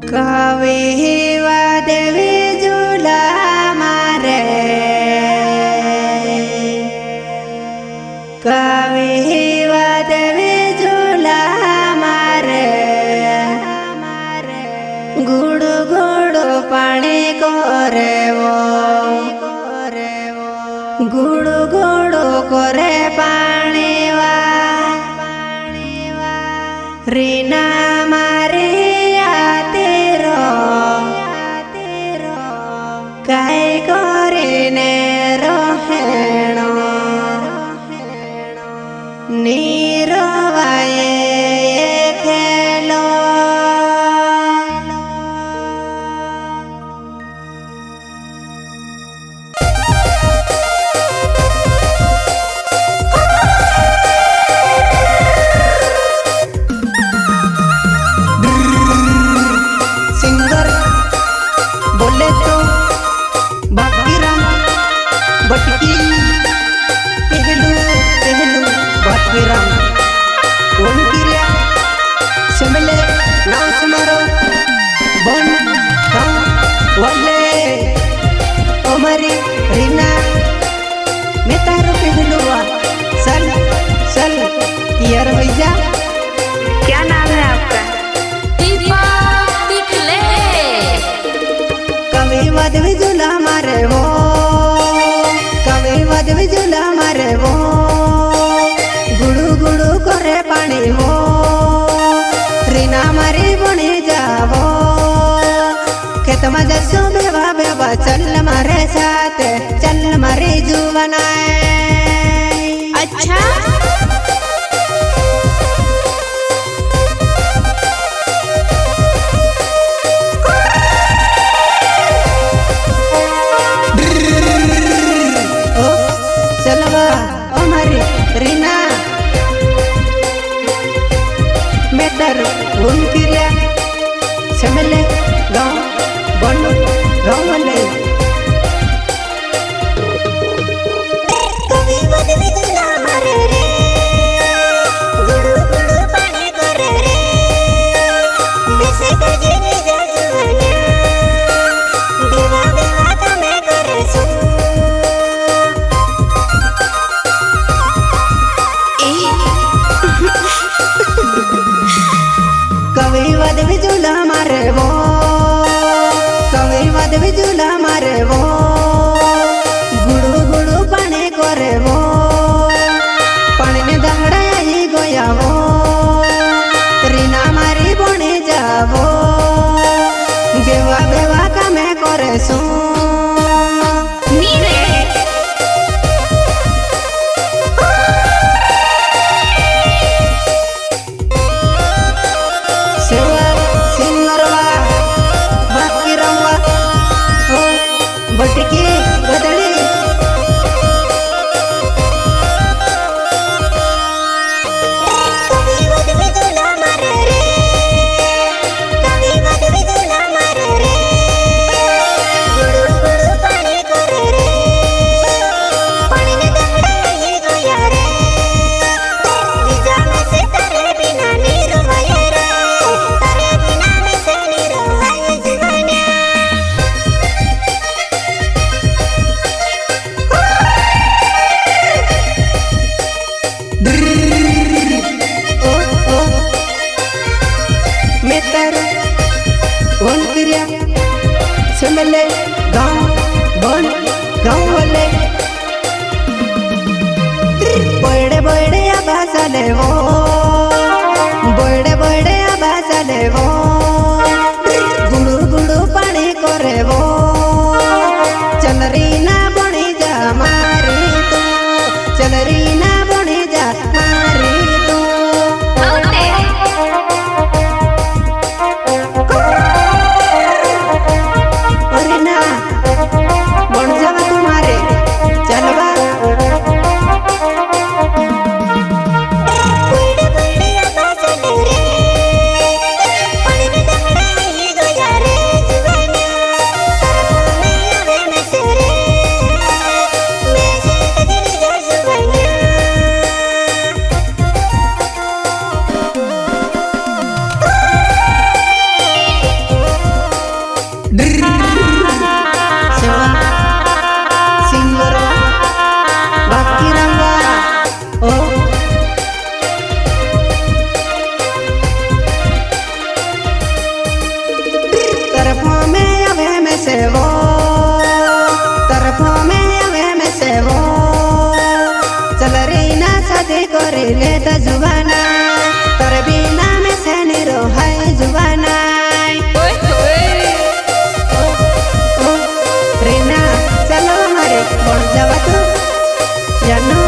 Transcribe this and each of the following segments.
કવિવા દેવી ઝૂલા મારે કવિવા દેવી ઝૂલા મારે ગુડુ ગુડુ પાણી કોરેવો ગુડુ ગુડુ કોરે પાણી વા રીના મારે કાય કરીને રોહેણો નીરવાયે ખેલો સિંગર બોલે તો बटकी पहलू पहलू बातमीराम ओम किरिया सिमले नाव समारो बन हम वाले हमारी रीना मैं तारो पहलू सल सल यार भैया क्या नाम है आपका? दीपा दिखले कभी वादवी झूला मारे वो वादवी झूला मारे वो गुड़ू गुड़ू करे पानी वो रीना मारी बनी जावो खेत में जसो बेवा बेवा चल मारे साथ चल मारी जुवनाए अच्छा रीना मैं तारो उन किरिया समले गाँव बन गाँव वाले कभी बदवी झूला मारे रे गुड़ू गुड़ू पानी करे रे मिसे कजे ने जाजुवना देवा देवा तमे करे सु कभी वादवी झूला मारे वो कभी वादवी झूला मारे वो गुड़ू गुड़ू पानी करे वो पानी ने दंगड़ा आई गोया वो रीना मारी बने जावो बेवा बेवा का मैं करे सू बटकी बदली कभी बदवी झूला मारे रे कभी बदवी झूला मारे रे गुड़ू गुड़ू पानी करे रे पानी ने दंगड़ा ये गोया रे विजा में से तारे बिना नीरवाये रे तारे बिना में से नीरवाये जीवन्या मैं तारो उन किरिया सिमले गाँव बन गाँव वाले बड़े बड़े आवाज ले वो बड़े बड़े आवाज ले वो गुड़ू गुड़ू पानी करे वो चल रीना बनी जा मारी तू चल रीना बनी जा मारी तू रीना बन जावा तुम्हारे चलवा बड़े बड़े आवाज ले रे से वो तरफों में आवे में से वो चल रीना शादी करे ले तो जुबाना तर बिना में से निरो है जुबाना रीना चलो हमारे बढ़ जावा तू जानू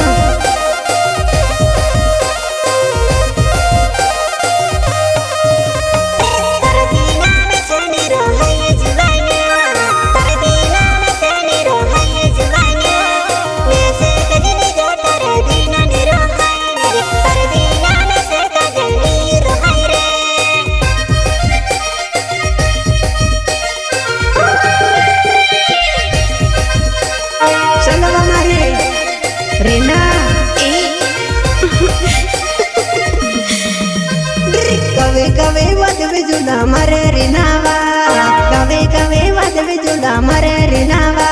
रीना कवे कवे वद बिजुला मरे रीनावा कवे कवे वद बिजुला मरे रीनावा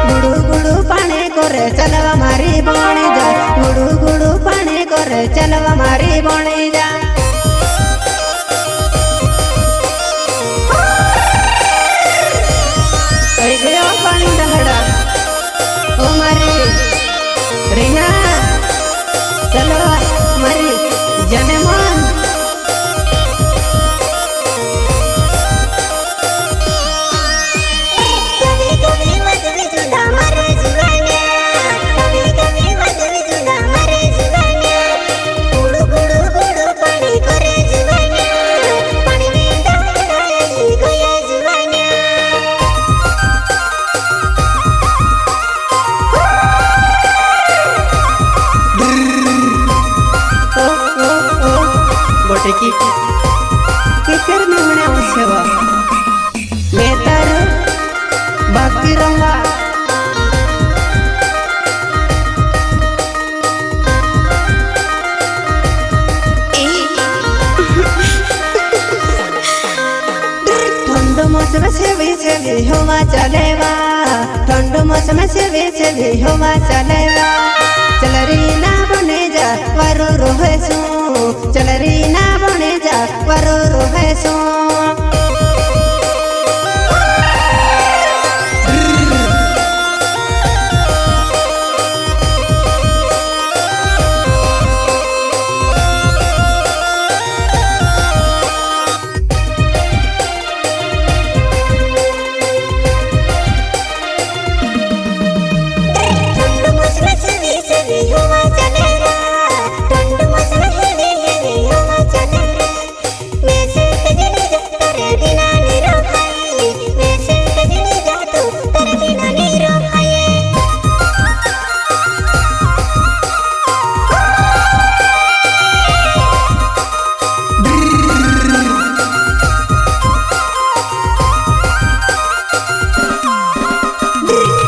गुडू गुडू पाने कोरे चलवा मारी बोणी जा गुडू गुडू पाने कोरे चलवा मारी बोणी जा अरे गयो पानी दहड़ा ओ मारी रीना चलो मरी जने मन की कितर में मना उसवा बेहतर बाकी रंगा ठंड मौसम से भी हवा चलेवा ठंड मौसम से भी हवा चलेवा चल रीना बने जा वरो रोहे सो चल रीना बने जा वरो रोहे सो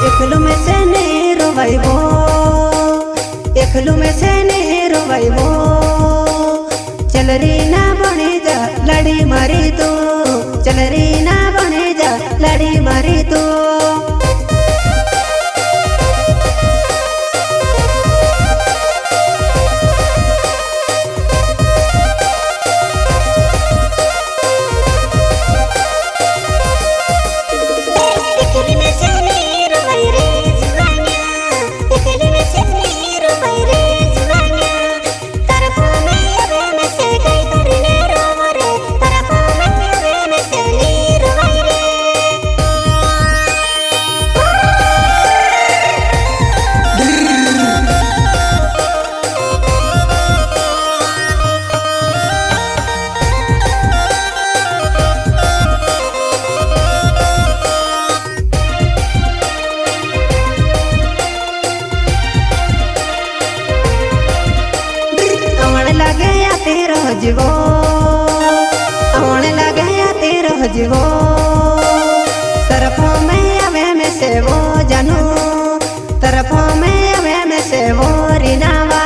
एकलू में से नहीं रोवाइबो एकलू में से नहीं रोवाइबो चल रीना बने जा लड़ी मारी तू चल रीना बने जा लड़ी मारी तू जीवो आने लगे तेरो जीवो तरफों में आवे में से वो जानू तरफों में आवे में से वो रीनावा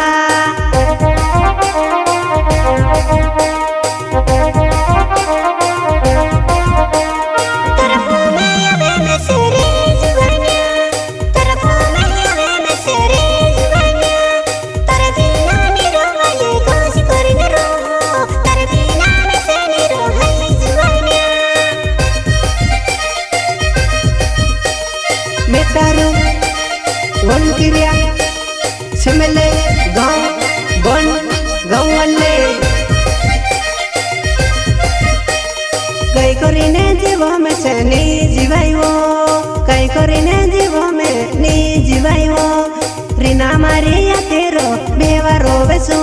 मारिया तेरो बेवरो वेसू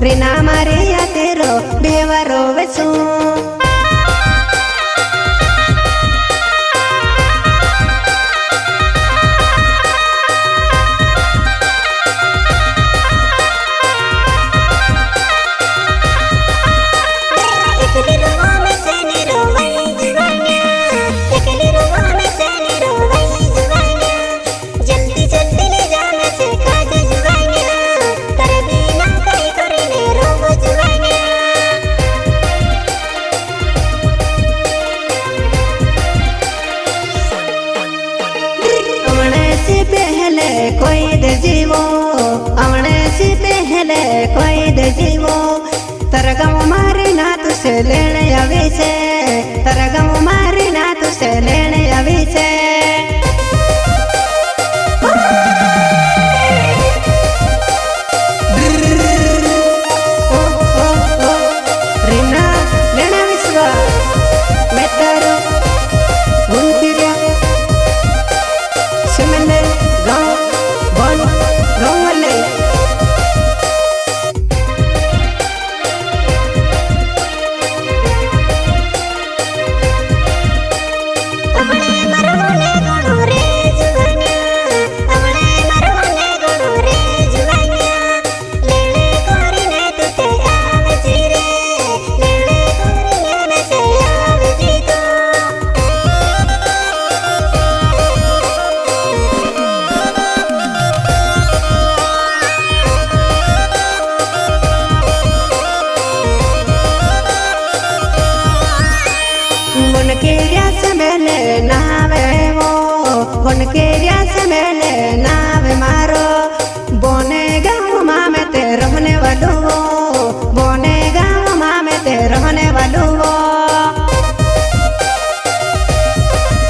रीना मारिया तेरो बेवरो वेसू कोई दे जीवो अवणे से पहले कोई दे जीवो तरगम मारे ना तुसे लेने अभी से तरगम मारे ना तुसे लेने अभी से रीना लेना विश्वा मैं तारो गुंतिरिया सिमले गाँव उनके रियास मेले नावे मारो बोने गाँव माँ में ते रहने वालू वो बोने गाँव माँ में ते रहने वालू वो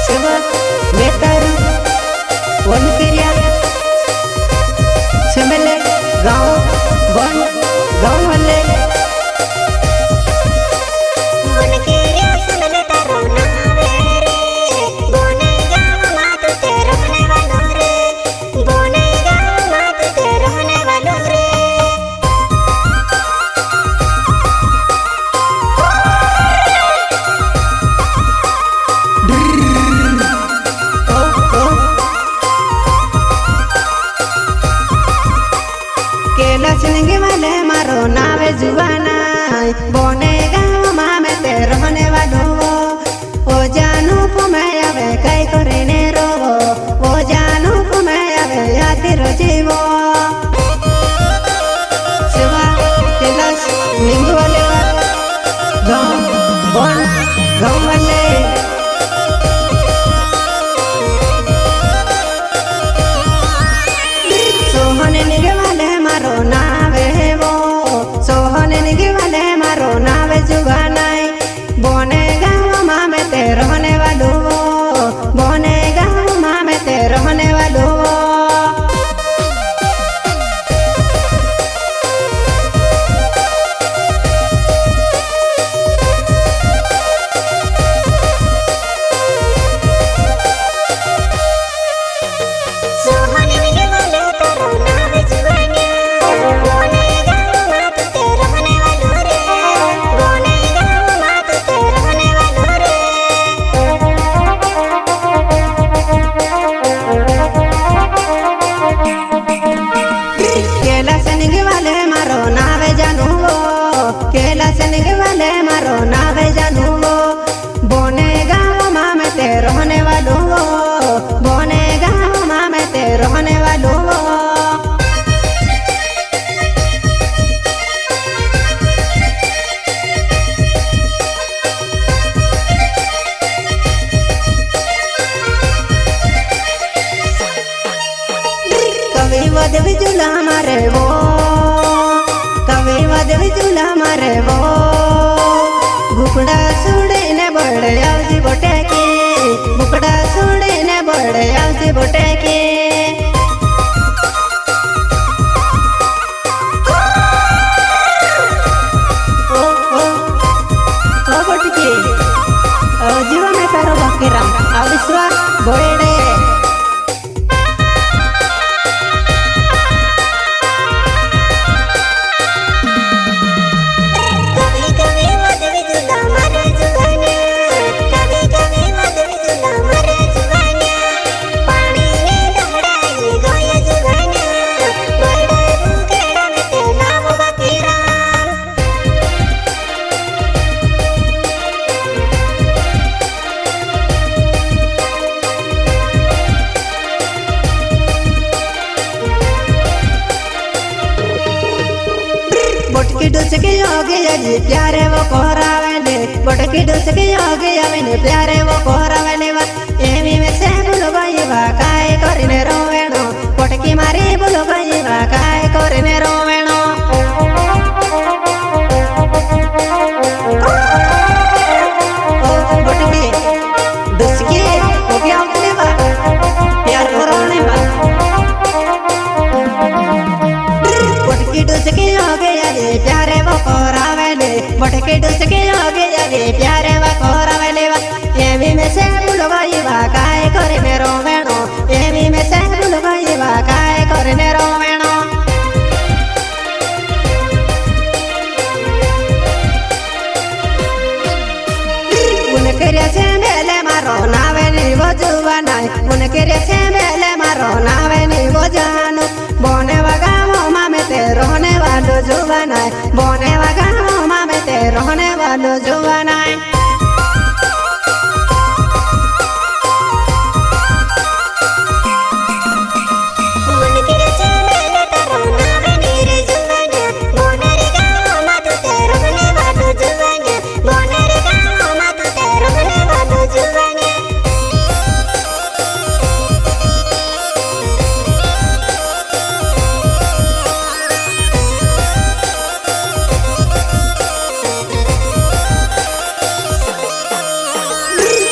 शिव बेतारू उनके रियास मेले गाँव बन गाँव वाले सिंगे वाले मारो नावे जुवाना बोने गाँव माँ में ते रहने वालो ओ जानू पुमें आवे कई करे रोवो ओ जानू पुमें आवे याती रोजीवो शिवा तिलस निंगू वाले गाँव बोन गाँव वाले सोहने निगे वाले मारो नावे वो सोहने निगे वाले मारो नावे जुगानाई बोने गाँव माँ में ते रहने वालू वो बोने गाँव माँ में ते रहने वालू वो मारो नावे जानू वो बोने गाँव माँ में ते रहने वालू वो बोने गाँव माँ में ते रहने वालू वो कभी वध विजुला मारे वो कभी वध विजुला मारे वो बुकड़ा सुड़े ने बड़े आवजी बोटे के बुकड़ा सुड़े ने बड़े आवजी बोटे के ओ बोटके जीवा में तारो बाकेराम आविस्वा बोड़े डुसकी योगी जी प्यारे वो कोहरावे ने पटकी डुसकी योगी आवे ने प्यारे वो कोहरावे ने वा एवी में से बोलो भाई वा काय करिने रोवेणो पटकी मारी बोलो भाई वा काय करिने रोवेणो ओ पटकी डुसकी ओ क्या होने वा प्यार कोराने वा पटकी डुसकी योगी आवे प्यारे वो कोहरावे ने पटकी डुसकी योगी आवे प्यारे वो कोहरावे ने वा एवी में से बोलो भाई वा काय करिने रोवेणो एवी में से बोलो भाई वा काय करिने रोवेणो उनके से मेले मारो नावे नी वो जुवानाय उनके से मेले मारो नावे नी वो जानो बोने वगा मोमा में ते रोने वालो जुवानाय बोने वगा मोमा में ते रोने वालो जुवानाय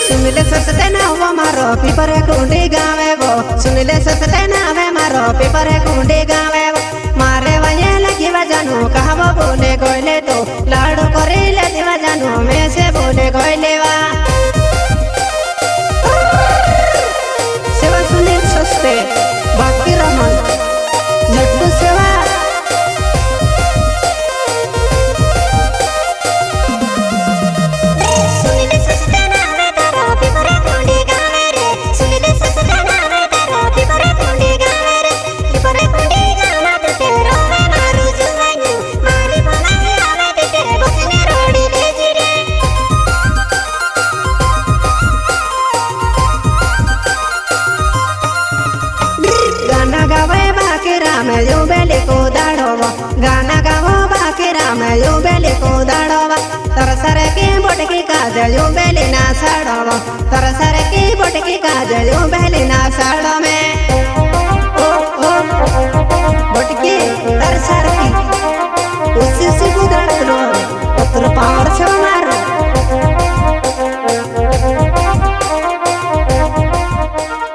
सुनिले सस्ते ना वो मारो पीपर कुंडी गावे वो सुनिले सस्ते ना वे मारो पीपर कुंडी गावे वो मारे वये लगी वजानो कहा वो बोले गोले तो लाडो करे ले दिवा जानो में से बोले गोले वा सेवा सुनील सस्ते बाकी रमन झट्टू सेवा गाना गावे बाकी राम यो बेली को दाड़ोवा गाना गावो बाकी राम यो बेली को दाड़ोवा तरसरे की बोटकी काज यो बेली ना साड़ोवा